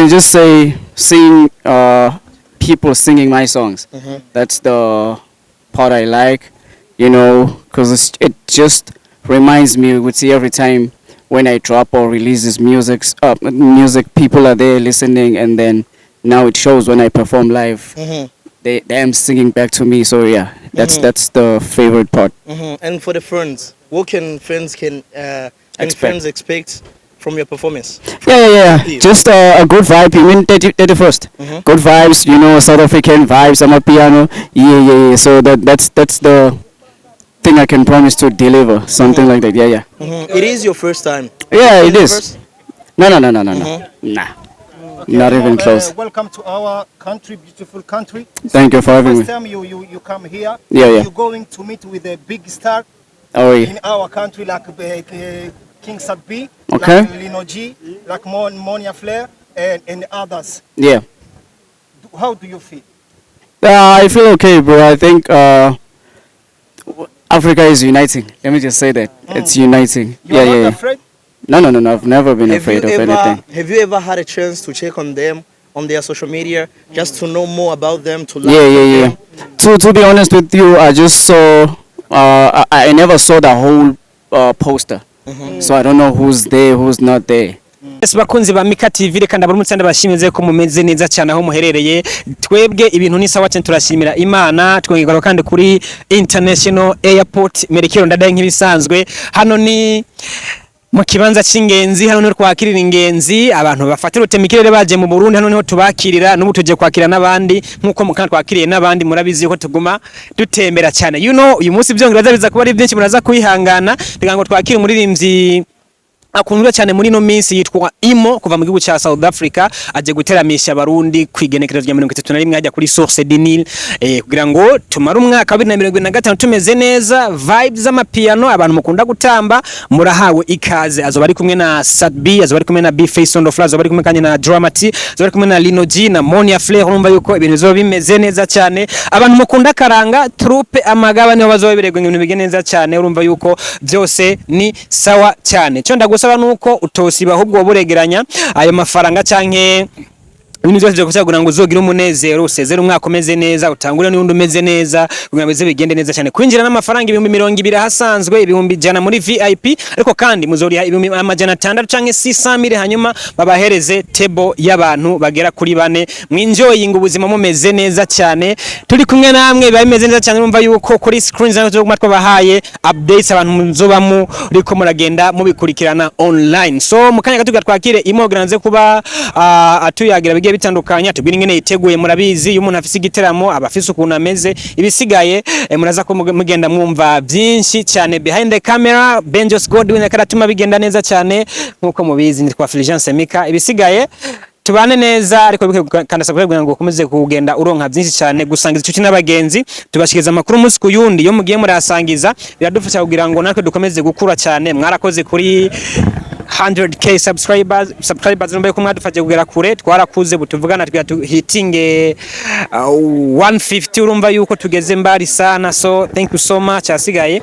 And just say sing people singing my songs. That's the part I like, because it just reminds me. Would see every time when I drop or release this music, people are there listening, and then now it shows when I perform live. They am singing back to me. So yeah, that's the favorite part. And for the friends, what can friends expect from your performance? Yeah. Just a good vibe. You mean 31st? Good vibes, South African vibes. I'm a piano. Yeah. So that's the thing I can promise to deliver. Something like that. Yeah. It is your first time. Yeah, it is. First? No. Nah. Not even close. Welcome to our country, beautiful country. Thank you for having me. First time you come here. Yeah. You're going to meet with a big star Oh yeah. in our country, like King Sadbi, Okay. like Lino G, like Monia Flair, and others. Yeah. How do you feel? I feel okay, bro. I think Africa is uniting. Let me just say that it's uniting. You're Yeah. not afraid? No. I've never been afraid of anything. Have you ever had a chance to check on them on their social media just to know more about them, to learn Yeah. To be honest with you, I just saw. I never saw the whole poster, so I don't know who's there, who's not there. Yes, bakunzi ba Mika TV reka ndabaramutse ndabashimize ko mumeze neza cyane aho muherereye. Twebwe ibintu ni sawa cyane, turashimira Imana. Twongera kandi kuri International Airport Merekero ndadaye nk'ibisanzwe. Hano ni mu kibanza cy'ingenzi, hano niho twakirira ingenzi, abantu bafatira utemikirere baje mu Burundi, hano niho tubakirira, n'ubu tuje kwakira n'abandi nkuko mukana twakiriye n'abandi. Murabizi ko tuguma dutembera cyane, uyu munsi byongereza biza kuba ari byinshi, muraza kwihangana kugira ngo twakire umuririmbyi akunzwe cyane muri no minsi yitwa Eemoh kuva mu gihugu cya South Africa, aje guteramisha abarundi kwigenekerezo rya 31 ajya kuri Source du Nil, kugira ngo tumare umwaka wa 2025 tumeze neza. Vibes z'amapiano, abantu mukunda gutamba, murahawe ikaze. Azoba ari kumwe na Sadbi, azoba ari kumwe na B-Face on the Floor, azoba ari kumwe kandi na Dramati, azoba ari kumwe na Lino G na Monia Flair. Urumva yuko ibintu bizoba bimeze neza cyane. Abantu mukunda karanga troupe amagaba niho bazoba biregwe ibintu bigene neza cyane. Urumva yuko byose ni sawa cyane. Cyo ndagusaba nuko utosiba ahubwo buregeranya ayo mafaranga canke ibintu byose kugira ngo uzogira umunezero, usezere umwaka umeze neza, utangure n'undi umeze neza, kugira ngo bize bigende neza cyane. Kwinjira n'amafaranga 220 hasanzwe, 100 muri VIP, ariko kandi muzoriha 600 canke 600 hanyuma babahereze table y'abantu bagera kuri 4. Mwinjoyinga ubuzima mumeze neza cyane, turi kumwe namwe bimeze neza cyane. Urumva yuko kuri screens zo kumatwa bahaye updates, abantu muzobamu riko muragenda mubikurikirana online. So mukanya gatuga twakire Eemoh granze kuba atuyagira bitandukanye, tubwira ingene yiteguye. Murabizi iyo umuntu afise igiteramo abafise ukuntu ameze, ibisigaye muraza ko mugenda mwumva byinshi cyane behind the camera. Benjos Godwin akaratuma bigenda neza cyane nkuko mubizi. Nitwa Fulgence Mika, ibisigaye tubane neza, ariko kandasa kugira ngo ukomeze kugenda uronka byinshi cyane, gusangiza inshuti n'abagenzi, tubashikiriza amakuru umunsi ku yundi. Yo mugiye murasangiza biradufasha kugira ngo natwe dukomeze gukura cyane. Mwarakoze kuri 100k subscribers numbaye ko mwadufashije kugera kure, twarakuze butuvugana hitting 150. urumva yuko tugeze mbari sana, so thank you so much. Asigaye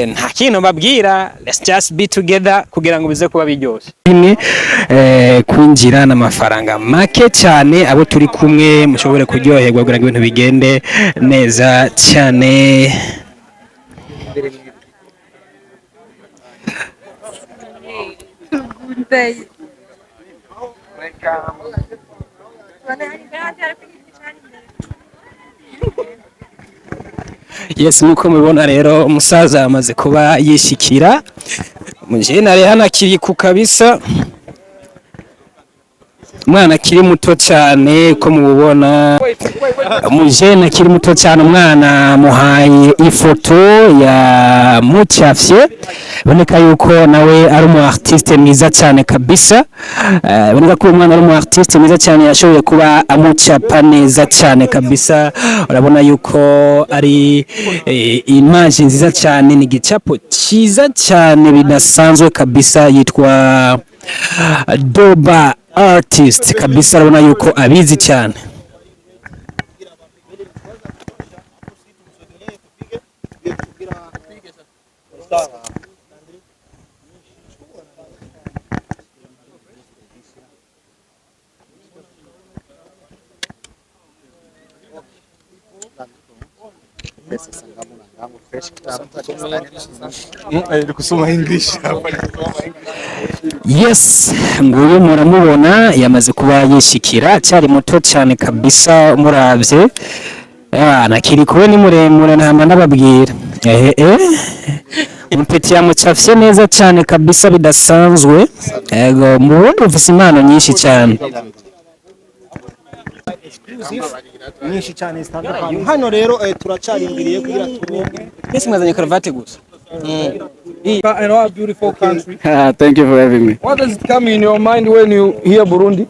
nta kintu babwira, let's just be together kugira ngo bize kuba biryoshye. Kwinjira n'amafaranga make cyane, abo turi kumwe mushobore kuryoherwa kugira ngo ibintu bigende neza cyane. Yes, nuko mubibona rero umusaza amaze kuba yishikira mujenare hana kiri ku kabisa. Umwana kiri muto cyane ko mubona, umujene akiri muto cyane. Umwana muhaye ifoto ya mucyafye, boneka yuko nawe ari umu artiste mwiza cyane kabisa. Boneka ko umwana ari umu artiste mwiza cyane, yashoboye kuba amucyapa neza cyane kabisa. Urabona yuko ari image nziza cyane, ni gicapo cyiza cyane bidasanzwe kabisa. Yitwa Doba artist kabisa, urabona yuko abizi cyane. Yes, nguyu muramubona yamaze kuba yishikira cyari muto cyane kabisa muravye. Nakiri kuwe ni muremure ntama nababwira. Umupeti yamucafye neza cyane kabisa bidasanzwe. Ego mu Burundi ufise impano nyinshi cyane. nyinshi cyane zitandukanye. Hano rero turacarindiriye kugira tumenye. Ese mwazanye karavate gusa? I know a beautiful country. Thank you for having me. What does it come in your mind when you hear Burundi?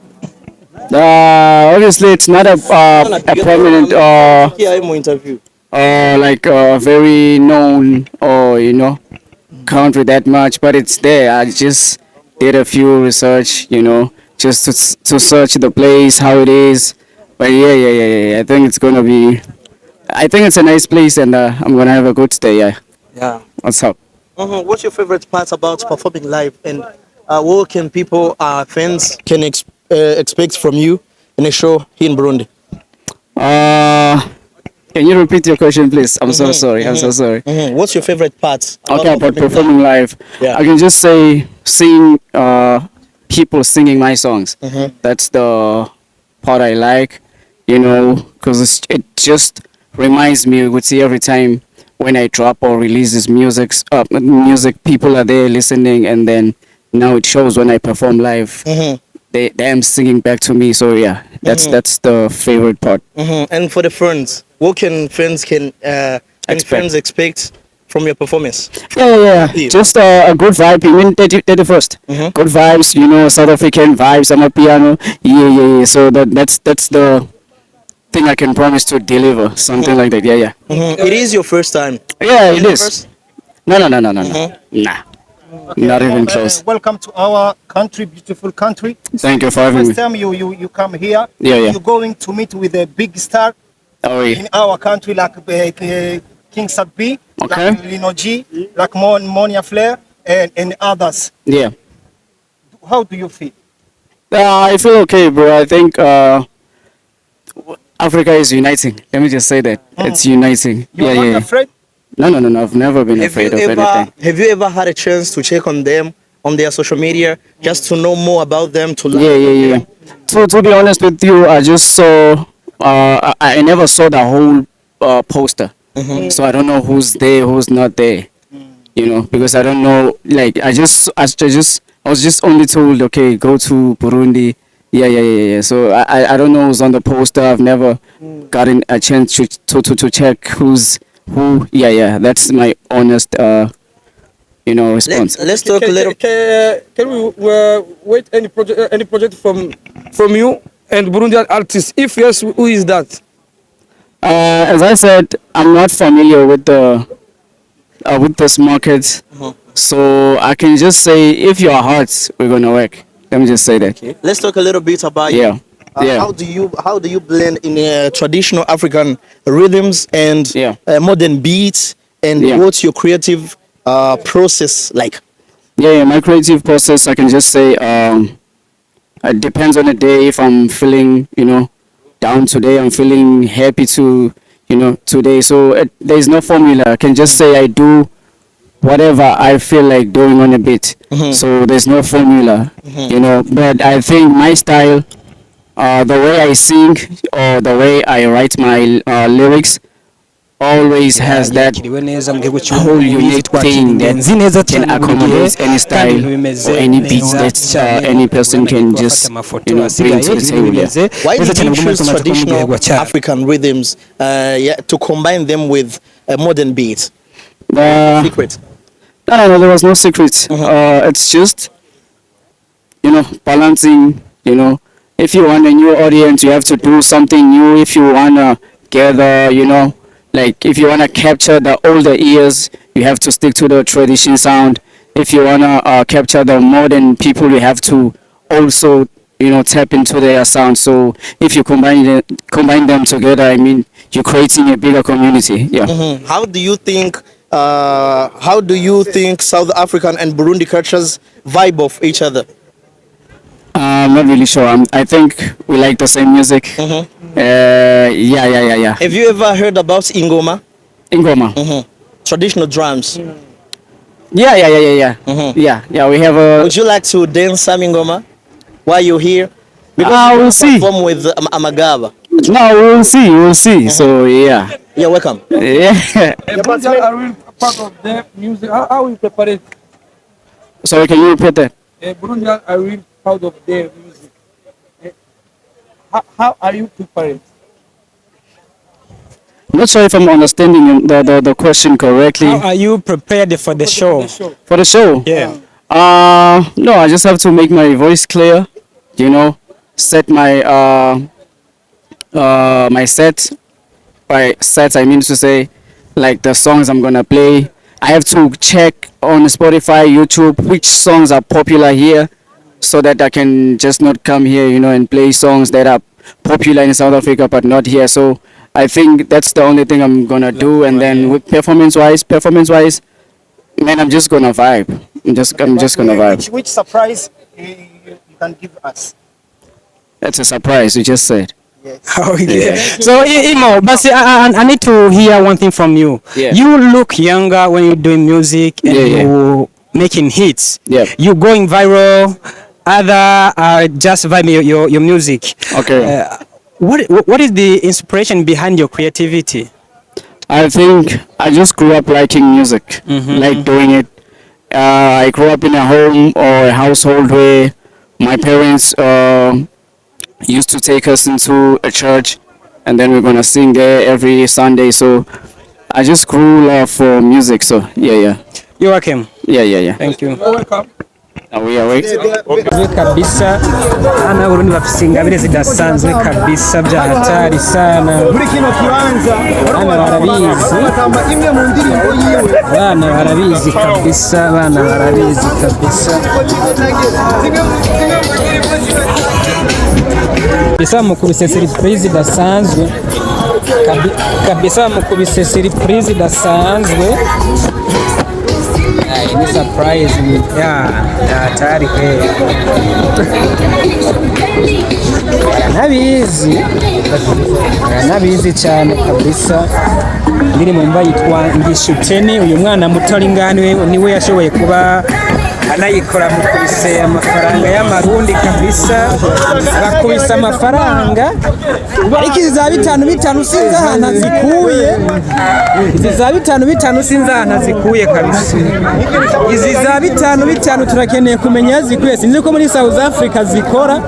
Obviously, it's not a prominent Eemoh interview. like very known or country that much, but it's there. I just did a few research, just to search the place, how it is. But yeah. I think it's gonna be. I think it's a nice place, and I'm gonna have a good stay. Yeah. Yeah. What's up? What's your favorite part about performing live, and what can people, fans, can expect from you in a show here in Burundi? Can you repeat your question, please? I'm so sorry. I'm so sorry. What's your favorite part? Okay, about performing live, Yeah. I can just say seeing people singing my songs. That's the part I like, because it just reminds me. Would see every time when I drop or release this music, people are there listening, and then now it shows when I perform live. They am singing back to me. So yeah, that's the favorite part. And for the fans, what can fans expect from your performance? Yeah. Just a good vibe. You mean 31st? Good vibes, South African vibes on the piano. Yeah. So that's the thing I can promise to deliver. Something like that. Yeah. It is your first time. Yeah, it Universe? is. No. Nah. Not even close. Welcome to our country, beautiful country. Thank you for having First me. time you come here. Yeah. You're going to meet with a big star Oh yeah. in our country, like King Sabbi, Okay. like Lino G, like Monia Flair, and others. Yeah. How do you feel? I feel okay, bro. I think Africa is uniting. Let me just say that. It's uniting. You're Yeah. not afraid? No. I've never been afraid of anything. Have you ever had a chance to check on them on their social media just to know more about them? Yeah. To be honest with you, I just saw. I never saw the whole poster, so I don't know who's there, who's not there. Because I don't know. Like I was just only told, okay, go to Burundi. Yeah. So I don't know who's on the poster. I've never gotten a chance to check who's who. Yeah. That's my honest response. Let's talk a little. Can we wait any project from you and Burundian artists? If yes, who is that? As I said, I'm not familiar with this market, so I can just say if you're hot, we're gonna work. Let me just say that. Let's talk a little bit about you. Yeah. How do you blend in traditional African rhythms and modern beats, and what's your creative process like? Yeah, my creative process, I can just say it depends on the day. If I'm feeling down today, I'm feeling happy today. So there's no formula. I can just say I do whatever I feel like doing on a beat. So there's no formula, But I think my style, the way I sing or the way I write my lyrics, always has that whole unique thing that can accommodate any style or any beats that any person can just bring to the table. Yeah. Why did you choose traditional African rhythms to combine them with modern beats? Secret? No, there was no secret. It's just balancing. If you want a new audience, you have to do something new. If you wanna gather, like if you wanna capture the older ears, you have to stick to the tradition sound. If you wanna capture the modern people, you have to also tap into their sound. So if you combine them together, I mean you're creating a bigger community. Yeah. How do you think South African and Burundi cultures vibe off each other? I'm not really sure. I think we like the same music. Yeah. Have you ever heard about Ingoma? Ingoma. Traditional drums. Yeah. Yeah. We have a. Would you like to dance some ingoma while you're here? Because we'll see. Perform with Amagaba. No, we'll see. So yeah. Yeah, welcome. Yeah. Burundi are really part of their music. How we prepare it? Sorry, can you repeat that? Burundi are really proud of their music. How are you preparing? I'm not sure if I'm understanding the question correctly. How are you prepared for the show? For the show? Yeah. No, I just have to make my voice clear, set my my set. By sets, I mean to say, like the songs I'm gonna play. I have to check on Spotify, YouTube, which songs are popular here, so that I can just not come here, and play songs that are popular in South Africa but not here. So I think that's the only thing I'm gonna do. And then with performance-wise, man, I'm just gonna vibe. I'm just gonna vibe. Which surprise you can give us? That's a surprise. You just said. Yes. Oh, yeah. So Eemoh, but I need to hear one thing from you. Yeah. You look younger when you're doing music and you making hits. Yeah. You going viral. Other are just vibing your music. Okay. What is the inspiration behind your creativity? I think I just grew up liking music, like doing it. I grew up in a home or a household where my parents used to take us into a church, and then we're gonna sing there every Sunday. So I just grew love for music. So yeah. You're welcome. Yeah. Thank you. Welcome. Are we awake? Kabisa ana Burundi bafise ingabire zidasanzwe kabisa bya hatari sana. Muri kino kibanza Bana barabizi. batamba imwe mu ndirimbo yiwe. Bana barabizi kabisa. Kabisa mukubise surprise idasanzwe. Kabisa mukubise surprise idasanzwe. Ni surprise hatari kweli. Nabizi cyane kabisa. Indirimbo mba yitwa Ngishutheni. Uyu mwana muto ari ngani niwe yashoboye kuba anayikora mukubise amafaranga y'amarundi kabisa. Bakubise amafaranga. Ariko izi za 5 sinzi ahantu azikuye. Izi za 5 sinzi ahantu azikuye kabisa. Izi za 5 turakeneye kumenya zikuye. Sinzi ko muri South Africa zikora.